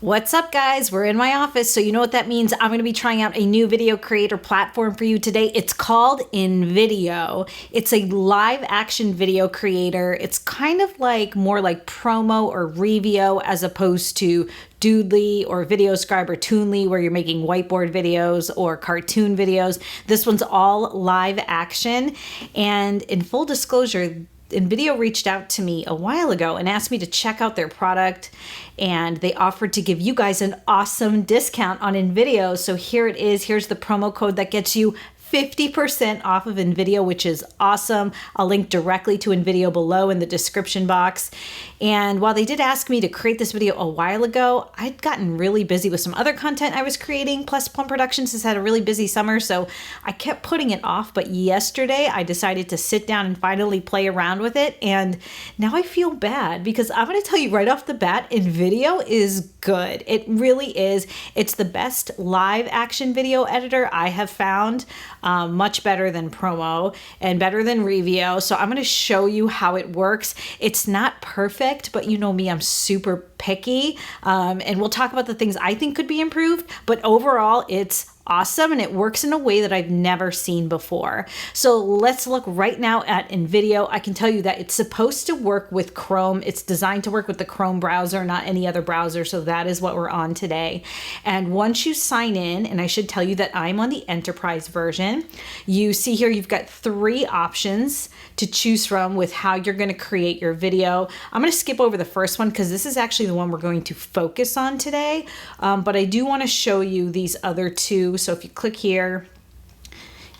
What's up, guys? We're in my office, so you know what that means. I'm going to be trying out a new video creator platform for you today. It's called InVideo. It's a live action video creator. It's kind of like more like promo or review as opposed to Doodly or VideoScribe or Toonly, where you're making whiteboard videos or cartoon videos. This one's all live action. And in full disclosure, InVideo reached out to me a while ago and asked me to check out their product, and they offered to give you guys an awesome discount on InVideo. So here it is. Here's the promo code that gets you 50% off of InVideo, which is awesome. I'll link directly to InVideo below in the description box. And while they did ask me to create this video a while ago, I'd gotten really busy with some other content I was creating, plus Plum Productions has had a really busy summer, so I kept putting it off. But yesterday I decided to sit down and finally play around with it, and now I feel bad because I'm going to tell you right off the bat, InVideo is good. It really is. It's the best live action video editor I have found. Much better than promo and better than review. So I'm going to show you how it works. It's not perfect, but you know me, I'm super picky. And we'll talk about the things I think could be improved, but overall it's awesome, and it works in a way that I've never seen before. So let's look right now at InVideo. I can tell you that it's supposed to work with Chrome. It's designed to work with the Chrome browser, not any other browser. So that is what we're on today. And once you sign in, and I should tell you that I'm on the enterprise version, you see here you've got 3 options to choose from with how you're going to create your video. I'm going to skip over the first one because this is actually the one we're going to focus on today. But I do want to show you these other 2. So if you click here,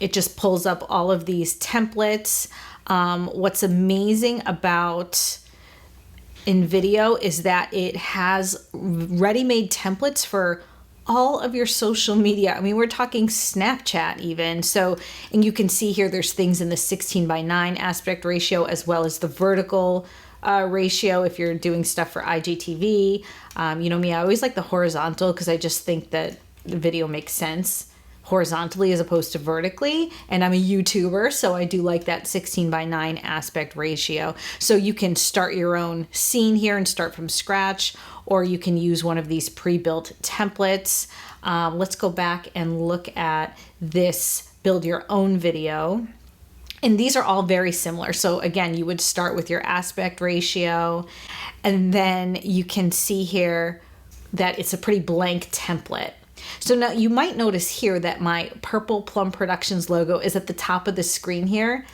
it just pulls up all of these templates. What's amazing about InVideo is that it has ready-made templates for all of your social media. I mean, we're talking Snapchat even. So, and you can see here there's things in the 16:9 aspect ratio as well as the vertical ratio if you're doing stuff for IGTV. You know me, I always like the horizontal because I just think that the video makes sense horizontally as opposed to vertically, and I'm a YouTuber, so I do like that 16:9 aspect ratio. So you can start your own scene here and start from scratch, or you can use one of these pre-built templates. Let's go back and look at this build your own video. And these are all very similar. So again, you would start with your aspect ratio, and then you can see here that it's a pretty blank template. So now you might notice here that my purple Plum Productions logo is at the top of the screen here.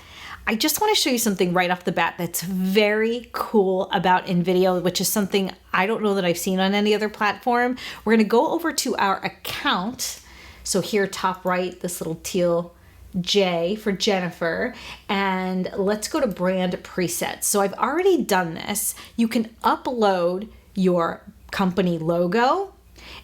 I just want to show you something right off the bat that's very cool about InVideo, which is something I don't know that I've seen on any other platform. We're going to go over to our account. So here, top right, this little teal J for Jennifer, and let's go to brand presets. So I've already done this. You can upload your company logo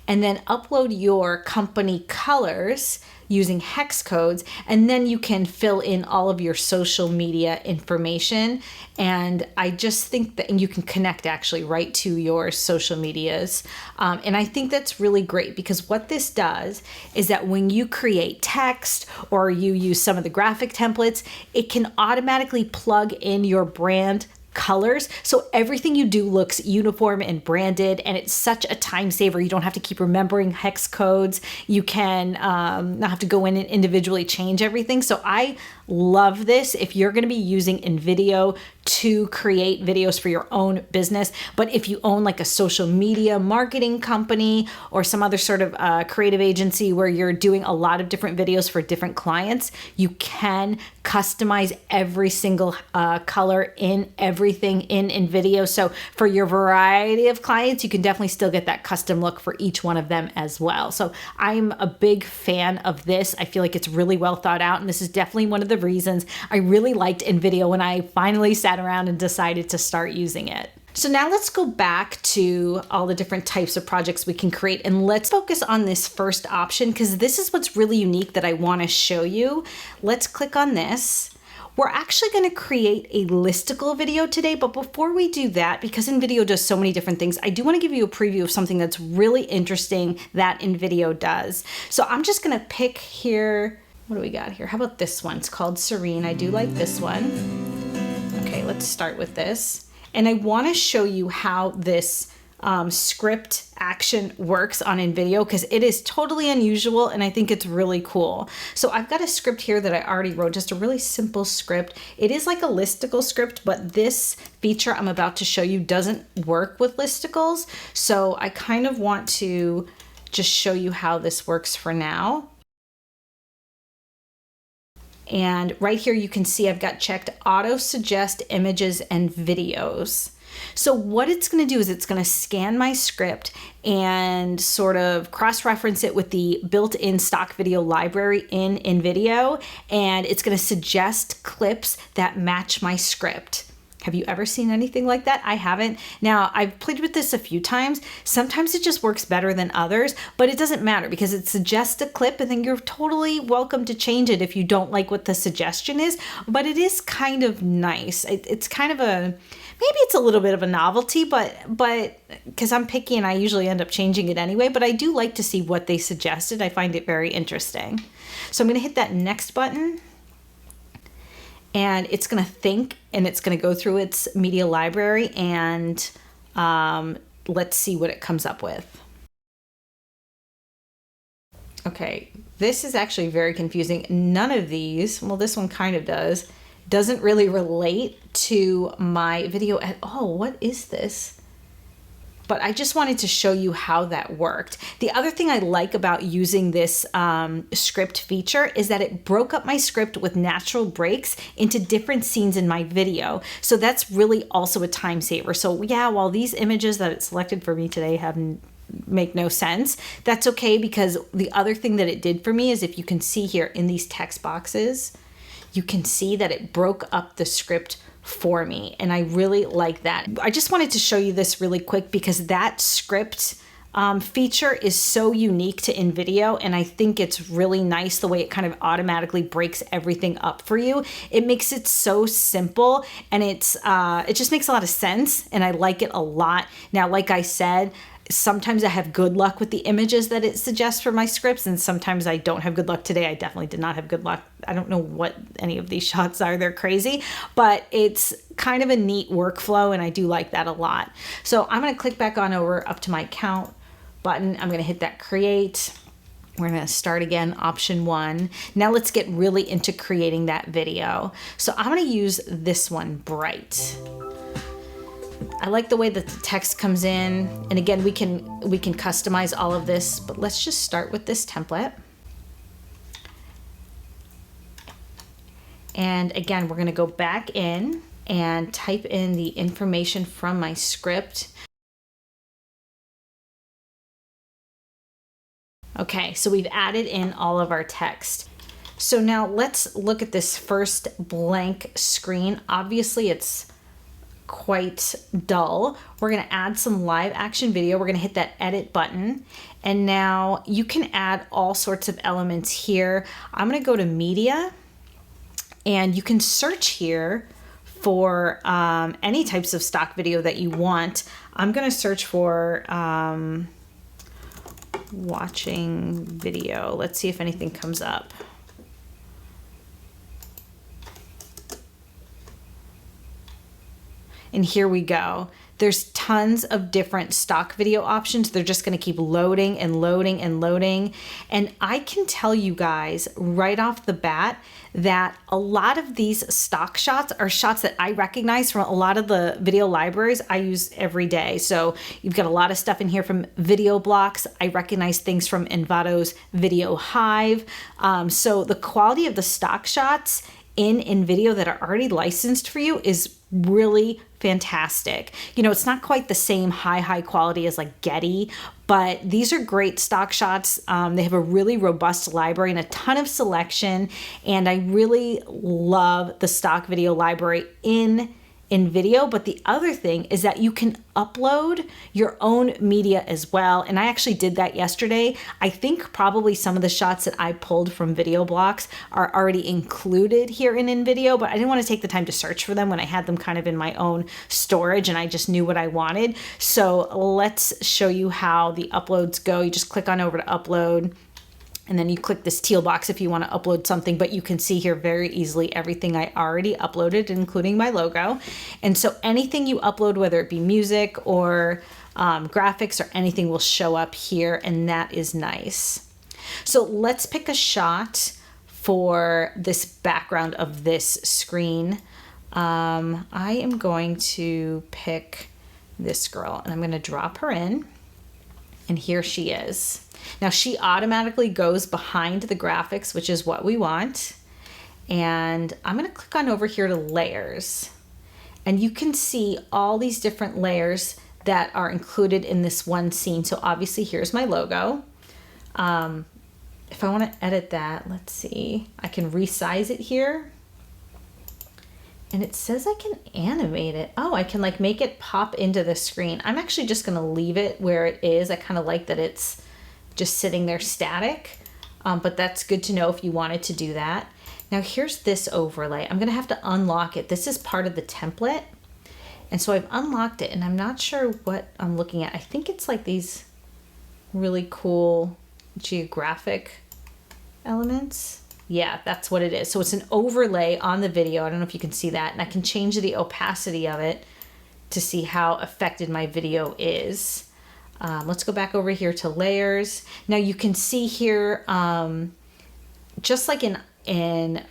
and then upload your company colors using hex codes, and then you can fill in all of your social media information. And I just think that, and you can connect actually right to your social medias. And I think that's really great because what this does is that when you create text or you use some of the graphic templates, it can automatically plug in your brand colors, so everything you do looks uniform and branded, and it's such a time saver. You don't have to keep remembering hex codes. You can not have to go in and individually change everything. So I love this if you're going to be using InVideo to create videos for your own business. But if you own like a social media marketing company or some other sort of creative agency where you're doing a lot of different videos for different clients, you can customize every single color in everything in InVideo. So for your variety of clients, you can definitely still get that custom look for each one of them as well. So I'm a big fan of this. I feel like it's really well thought out, and this is definitely one of the reasons I really liked InVideo when I finally sat around and decided to start using it. So now let's go back to all the different types of projects we can create, and let's focus on this first option because this is what's really unique that I want to show you. Let's click on this. We're actually going to create a listicle video today, but before we do that, because InVideo does so many different things, I do want to give you a preview of something that's really interesting that InVideo does. So I'm just going to pick here. What do we got here? How about this one? It's called Serene. I do like this one. Okay, let's start with this. And I want to show you how this script action works on InVideo, because it is totally unusual and I think it's really cool. So I've got a script here that I already wrote, just a really simple script. It is like a listicle script, but this feature I'm about to show you doesn't work with listicles. So I kind of want to just show you how this works for now. And right here you can see I've got checked auto suggest images and videos. So what it's going to do is it's going to scan my script and sort of cross-reference it with the built-in stock video library in InVideo, and it's going to suggest clips that match my script. Have you ever seen anything like that? I haven't. Now, I've played with this a few times. Sometimes it just works better than others, but it doesn't matter because it suggests a clip and then you're totally welcome to change it if you don't like what the suggestion is. But it is kind of nice. It's kind of maybe it's a little bit of a novelty, but because I'm picky and I usually end up changing it anyway, but I do like to see what they suggested. I find it very interesting. So I'm going to hit that next button. And it's going to think and it's going to go through its media library and let's see what it comes up with. Okay, this is actually very confusing. None of these, well, this one kind of doesn't really relate to my video at all. What is this? But I just wanted to show you how that worked. The other thing I like about using this script feature is that it broke up my script with natural breaks into different scenes in my video. So that's really also a time saver. So yeah, while these images that it selected for me today make no sense, that's okay, because the other thing that it did for me is, if you can see here in these text boxes, you can see that it broke up the script for me, and I really like that. I just wanted to show you this really quick because that script feature is so unique to InVideo, and I think it's really nice the way it kind of automatically breaks everything up for you. It makes it so simple, and it just makes a lot of sense, and I like it a lot. Now, like I said, sometimes I have good luck with the images that it suggests for my scripts, and sometimes I don't have good luck. Today, I definitely did not have good luck. I don't know what any of these shots are. They're crazy, but it's kind of a neat workflow, and I do like that a lot. So I'm going to click back on over up to my count button. I'm going to hit that create. We're going to start again, option 1. Now let's get really into creating that video. So I'm going to use this one, bright. I like the way that the text comes in, and again, we can customize all of this, but let's just start with this template. And again, we're going to go back in and type in the information from my script. Okay, so we've added in all of our text. So now let's look at this first blank screen. Obviously, it's quite dull. We're going to add some live action video. We're going to hit that edit button, and now you can add all sorts of elements here. I'm going to go to media, and you can search here for any types of stock video that you want. I'm going to search for watching video. Let's see if anything comes up. And here we go. There's tons of different stock video options. They're just going to keep loading and loading and loading. And I can tell you guys right off the bat that a lot of these stock shots are shots that I recognize from a lot of the video libraries I use every day. So you've got a lot of stuff in here from Video Blocks. I recognize things from Envato's Video Hive. So the quality of the stock shots in InVideo that are already licensed for you is really fantastic. You know, it's not quite the same high quality as like Getty, but these are great stock shots. They have a really robust library and a ton of selection, and I really love the stock video library in InVideo. But the other thing is that you can upload your own media as well, and I actually did that yesterday. I think probably some of the shots that I pulled from Video Blocks are already included here in InVideo, but I didn't want to take the time to search for them when I had them kind of in my own storage and I just knew what I wanted. So let's show you how the uploads go. You just click on over to upload, and then you click this teal box if you want to upload something, but you can see here very easily everything I already uploaded, including my logo. And so anything you upload, whether it be music or graphics or anything will show up here, and that is nice. So let's pick a shot for this background of this screen. I am going to pick this girl, and I'm going to drop her in, and here she is. Now she automatically goes behind the graphics, which is what we want. And I'm going to click on over here to layers, and you can see all these different layers that are included in this one scene. So obviously here's my logo. If I want to edit that, let's see, I can resize it here. And it says I can animate it. Oh, I can like make it pop into the screen. I'm actually just going to leave it where it is. I kind of like that it's just sitting there static, but that's good to know if you wanted to do that. Now here's this overlay. I'm going to have to unlock it. This is part of the template. And so I've unlocked it, and I'm not sure what I'm looking at. I think it's like these really cool geographic elements. Yeah, that's what it is. So it's an overlay on the video. I don't know if you can see that. And I can change the opacity of it to see how affected my video is. Let's go back over here to layers. Now you can see here, just like in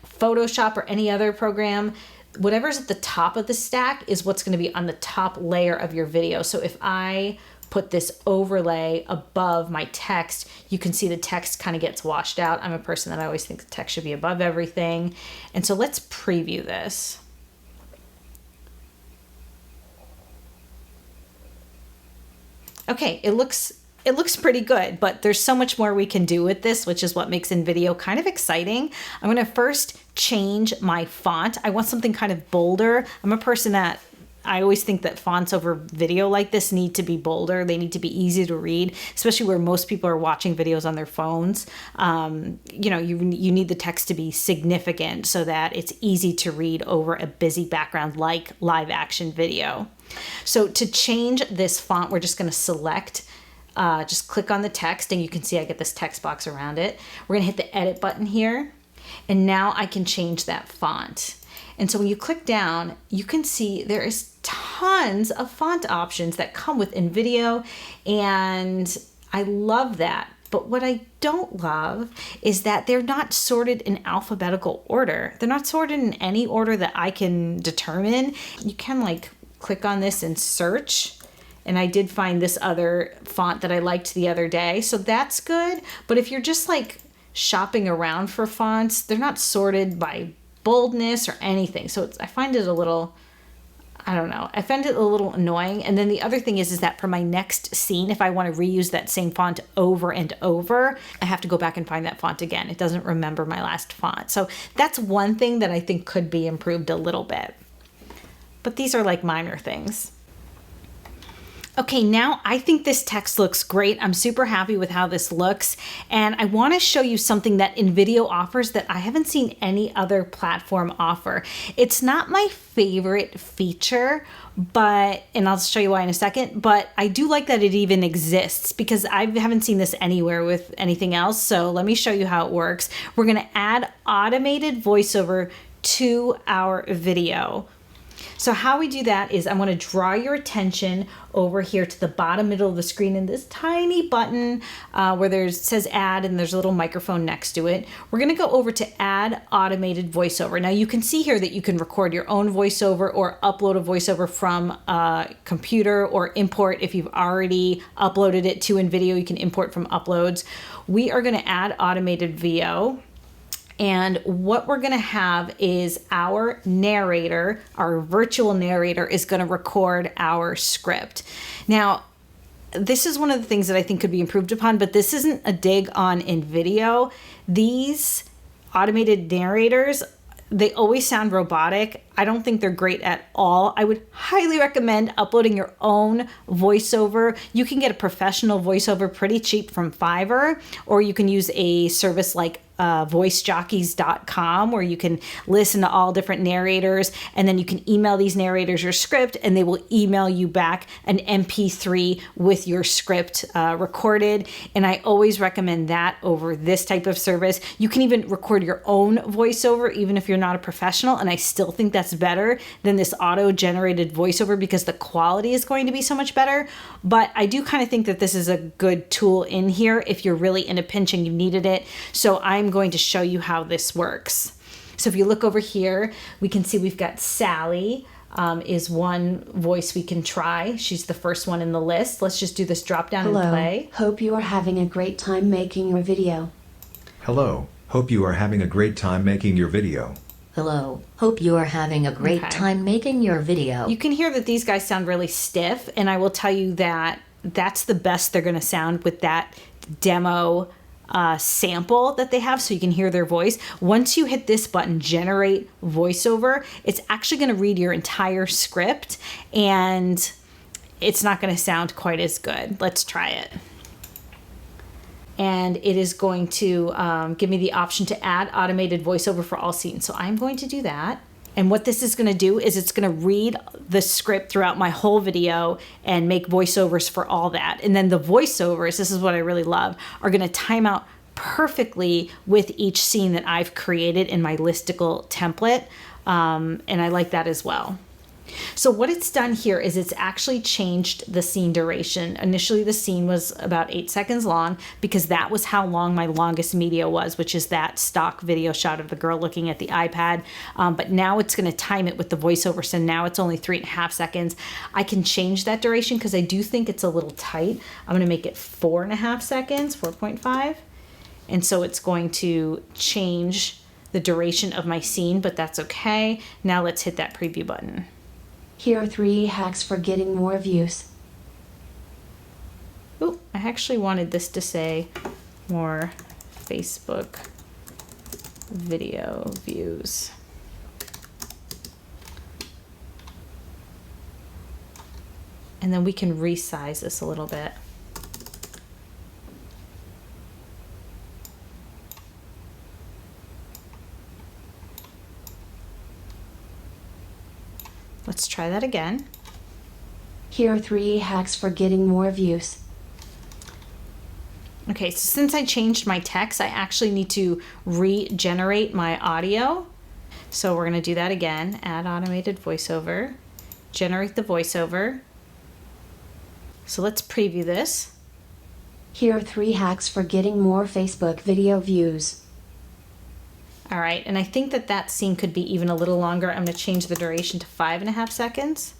Photoshop or any other program, whatever's at the top of the stack is what's going to be on the top layer of your video. So if I put this overlay above my text, you can see the text kind of gets washed out. I'm a person that I always think the text should be above everything. And so let's preview this. Okay, it looks pretty good, but there's so much more we can do with this, which is what makes InVideo kind of exciting. I'm gonna first change my font. I want something kind of bolder. I'm a person that I always think that fonts over video like this need to be bolder. They need to be easy to read, especially where most people are watching videos on their phones. You know, you need the text to be significant so that it's easy to read over a busy background like live action video. So to change this font, we're just gonna select, just click on the text, and you can see I get this text box around it. We're gonna hit the edit button here, and now I can change that font. And so when you click down, you can see there is tons of font options that come with InVideo, and I love that. But what I don't love is that they're not sorted in alphabetical order. They're not sorted in any order that I can determine. You can like click on this and search, and I did find this other font that I liked the other day, so that's good. But if you're just like shopping around for fonts, they're not sorted by boldness or anything. So I find it a little, I don't know, I find it a little annoying. And then the other thing is that for my next scene, if I want to reuse that same font over and over, I have to go back and find that font again. It doesn't remember my last font. So that's one thing that I think could be improved a little bit. But these are like minor things. Okay, now I think this text looks great. I'm super happy with how this looks. And I want to show you something that InVideo offers that I haven't seen any other platform offer. It's not my favorite feature, and I'll show you why in a second, but I do like that it even exists because I haven't seen this anywhere with anything else. So let me show you how it works. We're going to add automated voiceover to our video. So how we do that is I'm going to draw your attention over here to the bottom middle of the screen in this tiny button where it says add, and there's a little microphone next to it. We're going to go over to add automated voiceover. Now you can see here that you can record your own voiceover or upload a voiceover from a computer, or import. If you've already uploaded it to InVideo, you can import from uploads. We are going to add automated VO. And what we're going to have is our narrator, our virtual narrator, is going to record our script. Now, this is one of the things that I think could be improved upon, but this isn't a dig on InVideo. These automated narrators, they always sound robotic. I don't think they're great at all. I would highly recommend uploading your own voiceover. You can get a professional voiceover pretty cheap from Fiverr, or you can use a service like voicejockeys.com, where you can listen to all different narrators, and then you can email these narrators your script and they will email you back an MP3 with your script recorded. And I always recommend that over this type of service. You can even record your own voiceover even if you're not a professional, and I still think that's better than this auto-generated voiceover because the quality is going to be so much better. But I do kind of think that this is a good tool in here if you're really in a pinch and you needed it. So I'm going to show you how this works. So if you look over here, we can see we've got Sally is one voice we can try. She's the first one in the list. Let's just do this drop down and play. Hope you are having a great time making your video. Hello, hope you are having a great time making your video. Hello, hope you are having a great time making your video. You can hear that these guys sound really stiff, and I will tell you that that's the best they're going to sound with that demo sample that they have, so you can hear their voice. Once you hit this button, generate voiceover, it's actually going to read your entire script and it's not going to sound quite as good. Let's try it. And it is going to give me the option to add automated voiceover for all scenes. So I'm going to do that. And what this is going to do is it's going to read the script throughout my whole video and make voiceovers for all that. And then the voiceovers, this is what I really love, are going to time out perfectly with each scene that I've created in my Listicle template. And I like that as well. So what it's done here is it's actually changed the scene duration. Initially, the scene was about 8 seconds long because that was how long my longest media was, which is that stock video shot of the girl looking at the iPad. But now it's going to time it with the voiceover. So now it's only 3.5 seconds. I can change that duration because I do think it's a little tight. I'm going to make it 4.5 seconds, 4.5. And so it's going to change the duration of my scene, but that's okay. Now let's hit that preview button. Here are 3 hacks for getting more views. Ooh, I actually wanted this to say more Facebook video views. And then we can resize this a little bit. Let's try that again. Here are 3 hacks for getting more views. Okay, so since I changed my text, I actually need to regenerate my audio. So we're gonna do that again. Add automated voiceover, generate the voiceover. So let's preview this. Here are 3 hacks for getting more Facebook video views. All right, and I think that that scene could be even a little longer. I'm gonna change the duration to 5.5 seconds.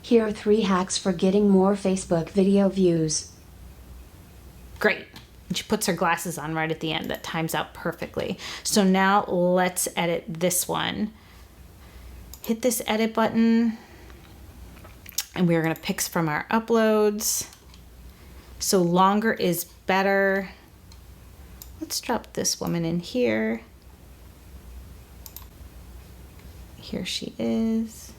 Here are 3 hacks for getting more Facebook video views. Great. And she puts her glasses on right at the end. That times out perfectly. So now let's edit this one. Hit this edit button, and we're gonna pick from our uploads. So longer is better. Let's drop this woman in here. Here she is.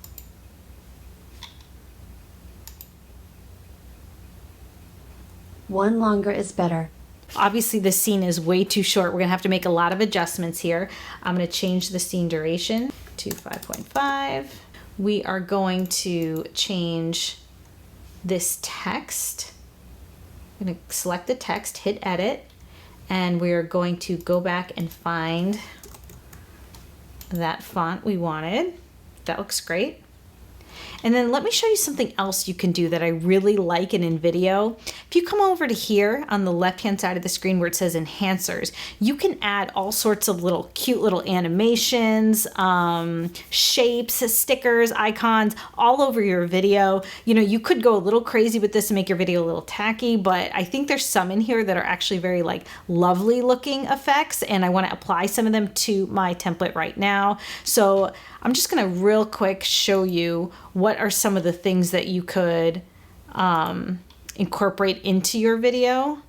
One longer is better. Obviously this scene is way too short. We're gonna have to make a lot of adjustments here. I'm gonna change the scene duration to 5.5. We are going to change this text. I'm gonna select the text, hit edit, and we're going to go back and find that font we wanted. That looks great. And then let me show you something else you can do that I really like in InVideo. If you come over to here on the left-hand side of the screen where it says enhancers, you can add all sorts of little cute little animations, shapes, stickers, icons, all over your video. You know, you could go a little crazy with this and make your video a little tacky, but I think there's some in here that are actually very like lovely looking effects, and I want to apply some of them to my template right now. So I'm just gonna real quick show you what are some of the things that you could incorporate into your video.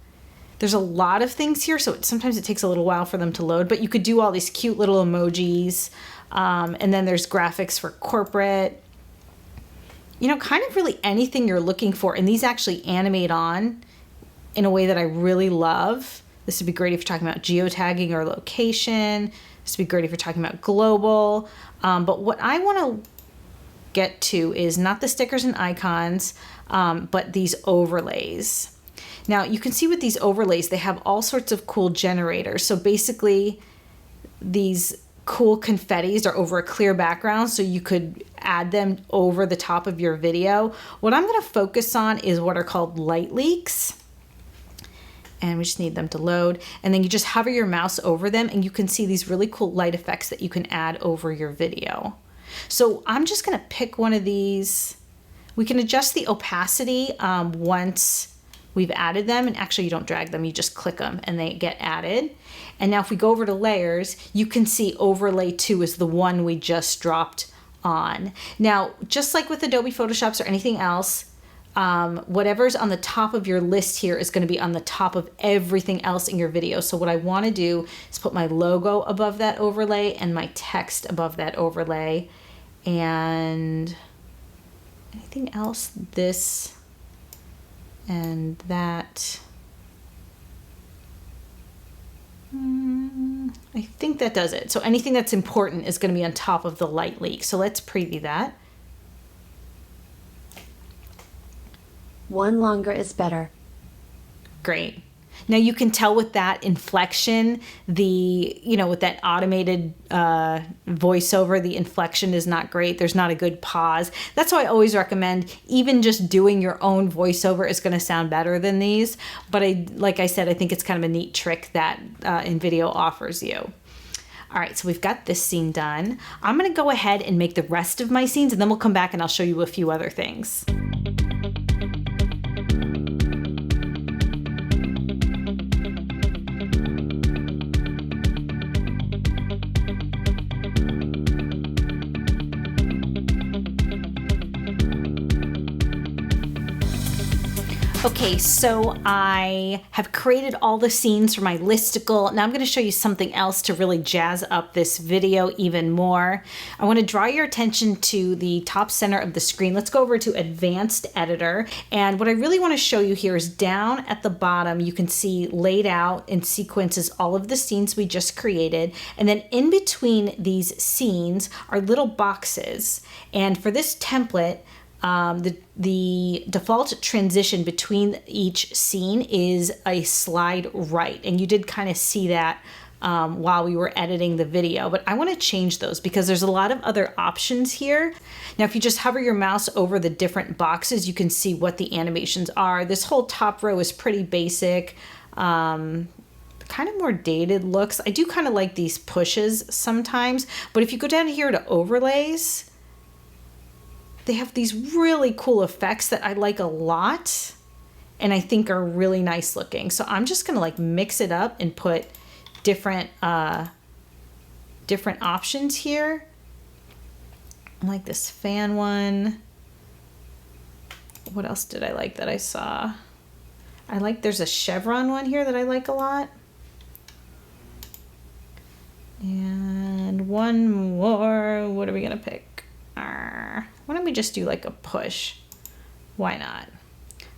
There's a lot of things here, so sometimes it takes a little while for them to load, but you could do all these cute little emojis, and then there's graphics for corporate. You know, kind of really anything you're looking for, and these actually animate on in a way that I really love. This would be great if you're talking about geotagging or location. This would be great if you're talking about global. But what I want to get to is not the stickers and icons, but these overlays. Now you can see with these overlays, they have all sorts of cool generators. So basically these cool confettis are over a clear background, so you could add them over the top of your video. What I'm going to focus on is what are called light leaks. And we just need them to load. And then you just hover your mouse over them and you can see these really cool light effects that you can add over your video. So I'm just going to pick one of these. We can adjust the opacity once we've added them, and actually you don't drag them, you just click them and they get added. And now if we go over to layers, you can see overlay 2 is the one we just dropped on. Now, just like with Adobe Photoshops or anything else, whatever's on the top of your list here is going to be on the top of everything else in your video. So what I want to do is put my logo above that overlay and my text above that overlay, and anything else, this and that. I think that does it. So anything that's important is going to be on top of the light leak. So let's preview that. One longer is better. Great. Now you can tell with that inflection, with that automated voiceover, the inflection is not great. There's not a good pause. That's why I always recommend even just doing your own voiceover is going to sound better than these. But like I said, I think it's kind of a neat trick that InVideo offers you. All right, so we've got this scene done. I'm going to go ahead and make the rest of my scenes, and then we'll come back and I'll show you a few other things. Okay, so I have created all the scenes for my listicle. Now I'm going to show you something else to really jazz up this video even more. I want to draw your attention to the top center of the screen. Let's go over to Advanced Editor. And what I really want to show you here is down at the bottom, you can see laid out in sequences all of the scenes we just created. And then in between these scenes are little boxes. And for this template, the default transition between each scene is a slide right, and you did kind of see that while we were editing the video, but I want to change those because there's a lot of other options here. Now if you just hover your mouse over the different boxes, you can see what the animations are. This whole top row is pretty basic, kind of more dated looks. I do kind of like these pushes sometimes, but if you go down here to overlays, they have these really cool effects that I like a lot and I think are really nice looking. So I'm just gonna like mix it up and put different options here. I like this fan one. What else did I like that I saw? There's a chevron one here that I like a lot. And one more, what are we gonna pick? Why don't we just do like a push? Why not?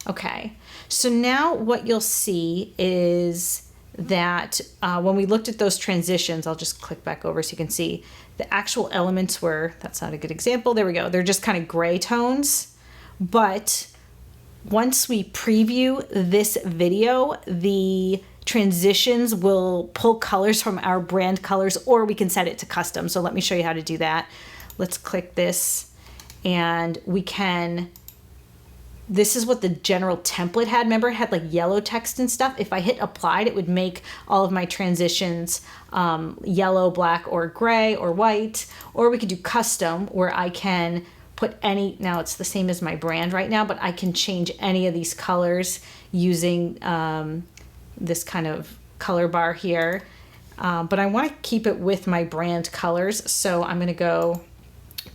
Okay, so now what you'll see is that when we looked at those transitions, I'll just click back over so you can see the actual elements were, that's not a good example, there we go, they're just kind of gray tones. But once we preview this video, the transitions will pull colors from our brand colors, or we can set it to custom. So let me show you how to do that. Let's click this and we can, this is what the general template had. Remember it had like yellow text and stuff. If I hit applied, it would make all of my transitions yellow, black, or gray, or white. Or we could do custom where I can put any, now it's the same as my brand right now, but I can change any of these colors using this kind of color bar here. But I want to keep it with my brand colors. So I'm going to go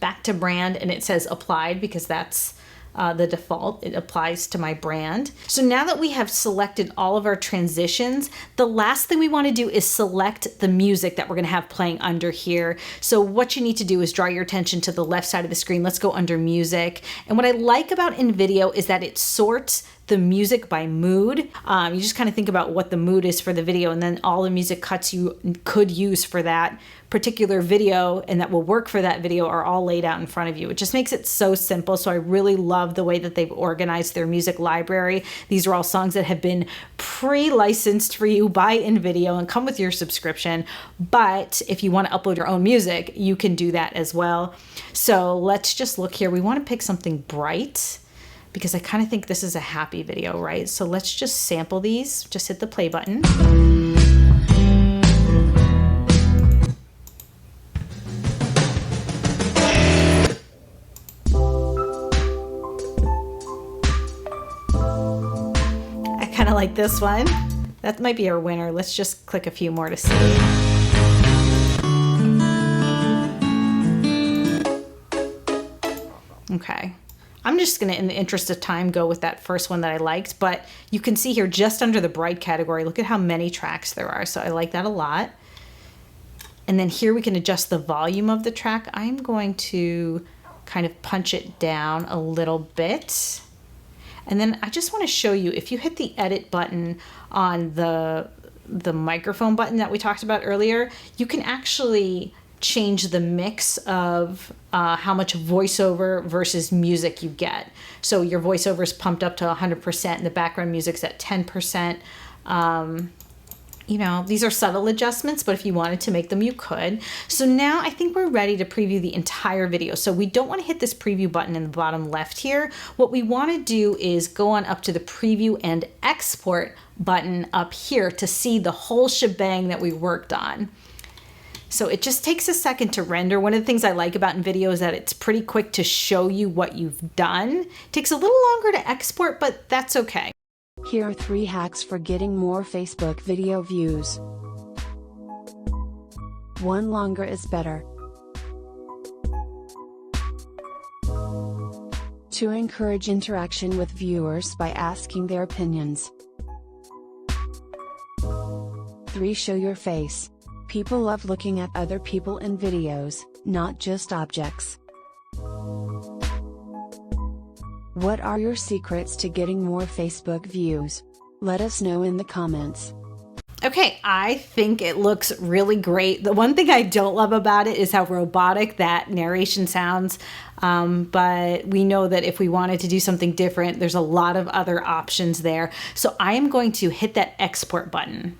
back to brand, and it says applied because that's the default. It applies to my brand. So now that we have selected all of our transitions, the last thing we want to do is select the music that we're going to have playing under here. So what you need to do is draw your attention to the left side of the screen. Let's go under music. And what I like about InVideo is that it sorts the music by mood. You just kind of think about what the mood is for the video, and then all the music cuts you could use for that particular video and that will work for that video are all laid out in front of you. It just makes it so simple. So I really love the way that they've organized their music library. These are all songs that have been pre-licensed for you by InVideo and come with your subscription. But if you want to upload your own music, you can do that as well. So let's just look here. We want to pick something bright because I kind of think this is a happy video, right? So let's just sample these. Just hit the play button. Kind of like this one. That might be our winner. Let's just click a few more to see. Okay. I'm just going to, in the interest of time, go with that first one that I liked, but you can see here just under the bright category, look at how many tracks there are. So I like that a lot. And then here we can adjust the volume of the track. I'm going to kind of punch it down a little bit. And then I just want to show you, if you hit the edit button on the microphone button that we talked about earlier, you can actually change the mix of how much voiceover versus music you get. So your voiceover is pumped up to 100% and the background music's at 10%. You know, these are subtle adjustments, but if you wanted to make them, you could. So now I think we're ready to preview the entire video. So we don't want to hit this preview button in the bottom left here. What we want to do is go on up to the preview and export button up here to see the whole shebang that we worked on. So it just takes a second to render. One of the things I like about InVideo is that it's pretty quick to show you what you've done. It takes a little longer to export, but that's okay. Here are 3 hacks for getting more Facebook video views. 1 longer is better. 2 encourage interaction with viewers by asking their opinions. 3 show your face. People love looking at other people in videos, not just objects. What are your secrets to getting more Facebook views? Let us know in the comments. Okay, I think it looks really great. The one thing I don't love about it is how robotic that narration sounds. But we know that if we wanted to do something different, there's a lot of other options there. So I am going to hit that export button.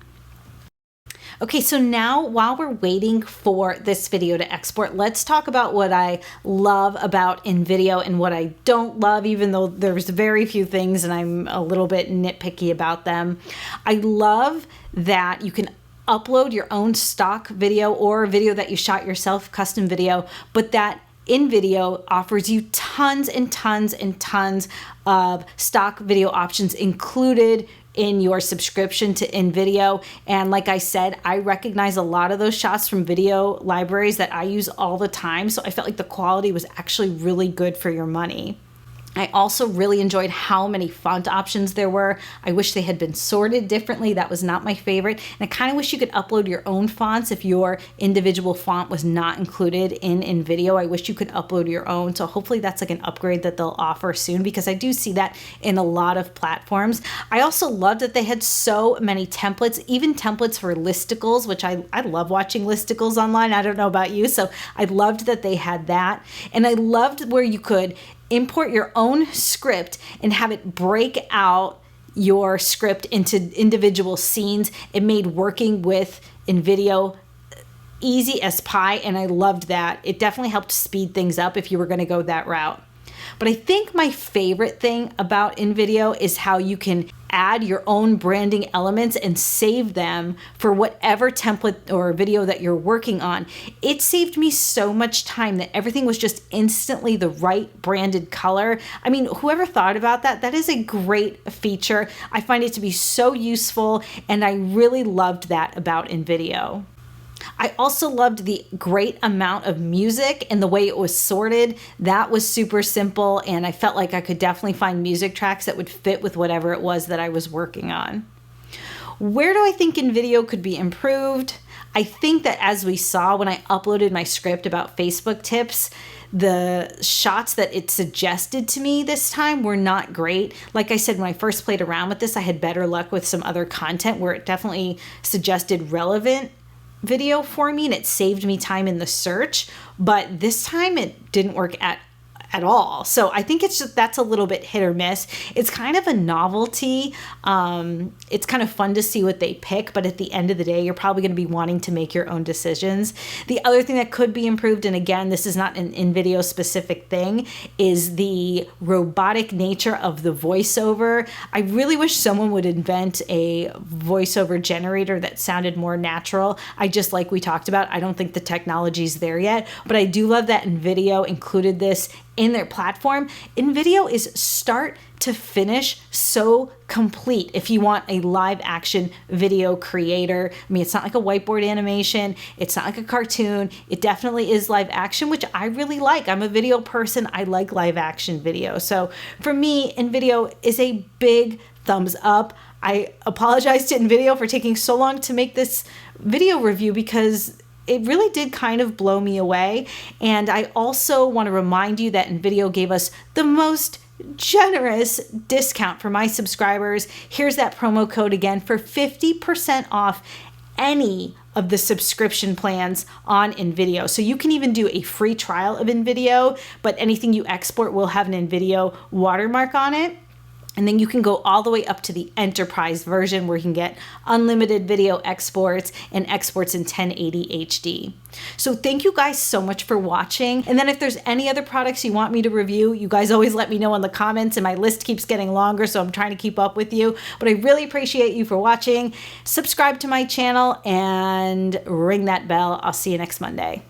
Okay, so now while we're waiting for this video to export, let's talk about what I love about InVideo and what I don't love, even though there's very few things and I'm a little bit nitpicky about them. I love that you can upload your own stock video or a video that you shot yourself, custom video, but that InVideo offers you tons and tons and tons of stock video options included in your subscription to InVideo. And like I said, I recognize a lot of those shots from video libraries that I use all the time. So I felt like the quality was actually really good for your money. I also really enjoyed how many font options there were. I wish they had been sorted differently. That was not my favorite. And I kind of wish you could upload your own fonts if your individual font was not included in InVideo. I wish you could upload your own. So hopefully that's like an upgrade that they'll offer soon, because I do see that in a lot of platforms. I also loved that they had so many templates, even templates for listicles, which I love watching listicles online. I don't know about you. So I loved that they had that. And I loved where you could import your own script and have it break out your script into individual scenes. It made working with InVideo easy as pie, and I loved that. It definitely helped speed things up if you were going to go that route. But I think my favorite thing about InVideo is how you can add your own branding elements and save them for whatever template or video that you're working on. It saved me so much time that everything was just instantly the right branded color. I mean, whoever thought about that? That is a great feature. I find it to be so useful, and I really loved that about InVideo. I also loved the great amount of music and the way it was sorted. That was super simple, and I felt like I could definitely find music tracks that would fit with whatever it was that I was working on. Where do I think InVideo could be improved? I think that as we saw when I uploaded my script about Facebook tips, the shots that it suggested to me this time were not great. Like I said, when I first played around with this, I had better luck with some other content where it definitely suggested relevant video for me and it saved me time in the search. But this time it didn't work at all. So I think it's just, that's a little bit hit or miss. It's kind of a novelty. It's kind of fun to see what they pick, but at the end of the day, you're probably going to be wanting to make your own decisions. The other thing that could be improved, and again, this is not an InVideo specific thing, is the robotic nature of the voiceover. I really wish someone would invent a voiceover generator that sounded more natural. Just like we talked about, I don't think the technology's there yet, but I do love that InVideo included this in their platform. InVideo is start to finish so complete if you want a live action video creator. I mean, it's not like a whiteboard animation. It's not like a cartoon. It definitely is live action, which I really like. I'm a video person. I like live action video. So for me, InVideo is a big thumbs up. I apologize to InVideo for taking so long to make this video review because it really did kind of blow me away. And I also want to remind you that InVideo gave us the most generous discount for my subscribers. Here's that promo code again for 50% off any of the subscription plans on InVideo. So you can even do a free trial of InVideo, but anything you export will have an InVideo watermark on it. And then you can go all the way up to the enterprise version where you can get unlimited video exports and exports in 1080 HD. So thank you guys so much for watching. And then if there's any other products you want me to review, you guys always let me know in the comments, and my list keeps getting longer, so I'm trying to keep up with you. But I really appreciate you for watching. Subscribe to my channel and ring that bell. I'll see you next Monday.